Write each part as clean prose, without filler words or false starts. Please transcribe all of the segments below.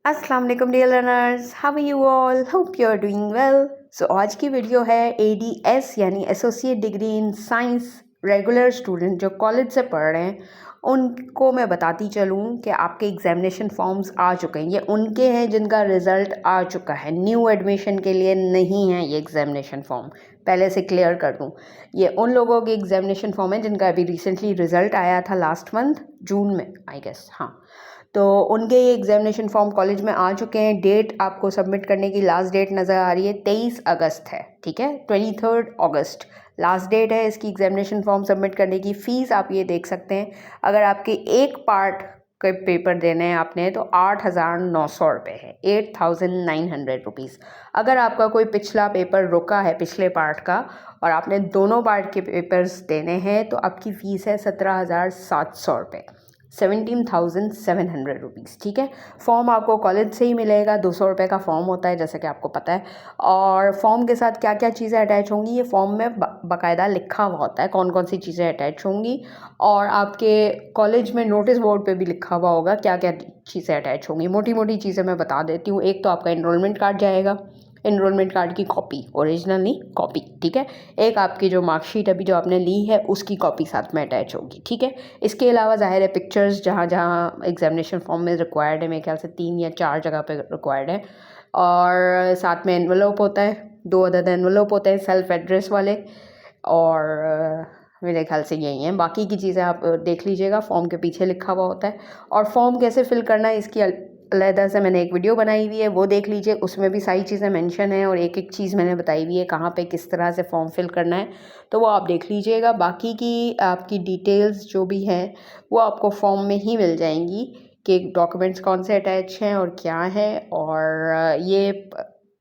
अस्सलाम वालेकुम dear learners, how are you all? Hope you are doing well. So आज की वीडियो है एडीएस यानी associate degree in science regular student जो कॉलेज से पढ़ रहे हैं उनको मैं बताती चलूँ कि आपके एग्जामिनेशन फॉर्म्स आ चुके हैं। ये उनके हैं जिनका रिज़ल्ट आ चुका है, न्यू एडमिशन के लिए नहीं है ये एग्जामिनेशन फॉर्म, पहले से क्लियर कर दूँ। ये उन लोगों के एग्जामिनेशन फॉर्म है जिनका अभी रिसेंटली रिज़ल्ट आया था लास्ट मंथ जून में, आई गेस। हाँ, तो उनके ये एग्जामिनेशन फॉर्म कॉलेज में आ चुके हैं। डेट आपको सबमिट करने की लास्ट डेट नज़र आ रही है 23 अगस्त है, ठीक है, 23 अगस्त लास्ट डेट है इसकी एग्जामिनेशन फॉर्म सबमिट करने की। फ़ीस आप ये देख सकते हैं, अगर आपके एक पार्ट के पेपर देने हैं आपने तो 8,900 रुपये है, 8,900 रुपीज़। अगर आपका कोई पिछला पेपर रुका है पिछले पार्ट का और आपने दोनों पार्ट के पेपर्स देने हैं तो आपकी फ़ीस है 17,700 रुपये, 17,700 रुपीज़, ठीक है। फॉर्म आपको कॉलेज से ही मिलेगा, 200 रुपये का फॉर्म होता है जैसा कि आपको पता है। और फॉर्म के साथ क्या क्या चीज़ें अटैच होंगी ये फॉर्म में बाकायदा लिखा हुआ होता है, कौन कौन सी चीज़ें अटैच होंगी। और आपके कॉलेज में नोटिस बोर्ड पे भी लिखा हुआ होगा क्या क्या चीज़ें अटैच होंगी। मोटी मोटी चीज़ें मैं बता देती हूँ। एक तो आपका इनरोलमेंट कार्ड जाएगा, इनरोलमेंट कार्ड की कॉपी, ओरिजिनल नहीं कॉपी, ठीक है। एक आपकी जो मार्कशीट अभी जो आपने ली है उसकी कॉपी साथ में अटैच होगी, ठीक है। इसके अलावा ज़ाहिर है पिक्चर्स जहाँ जहाँ एग्जामिनेशन फॉर्म में रिक्वायर्ड है, मेरे ख्याल से 3 या 4 जगह पे रिक्वायर्ड है। और साथ में एनवलप होता है, 2 अदद एनवलप होते हैं सेल्फ एड्रेस वाले। और मेरे ख्याल से यही हैं, बाकी की चीज़ें आप देख लीजिएगा, फॉर्म के पीछे लिखा हुआ होता है। और फॉर्म कैसे फिल करना है इसकी अलहदा से मैंने एक वीडियो बनाई हुई है, वो देख लीजिए, उसमें भी सारी चीज़ें मेंशन है और एक एक चीज़ मैंने बताई हुई है कहाँ पे किस तरह से फॉर्म फिल करना है, तो वो आप देख लीजिएगा। बाकी की आपकी डिटेल्स जो भी हैं वो आपको फॉर्म में ही मिल जाएंगी कि डॉक्यूमेंट्स कौन से अटैच हैं और क्या है। और ये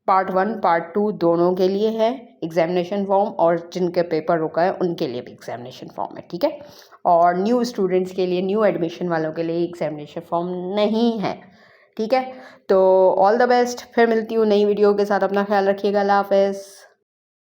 पार्ट 1 पार्ट 2 दोनों के लिए है एग्जामिनेशन फॉर्म, और जिनके पेपर रुका है उनके लिए भी एग्जामिनेशन फॉर्म है, ठीक है। और न्यू स्टूडेंट्स के लिए, न्यू एडमिशन वालों के लिए एग्जामिनेशन फॉर्म नहीं है, ठीक है। तो ऑल द बेस्ट, फिर मिलती हूँ नई वीडियो के साथ, अपना ख्याल रखिएगा, अल्लाह हाफ़िज़।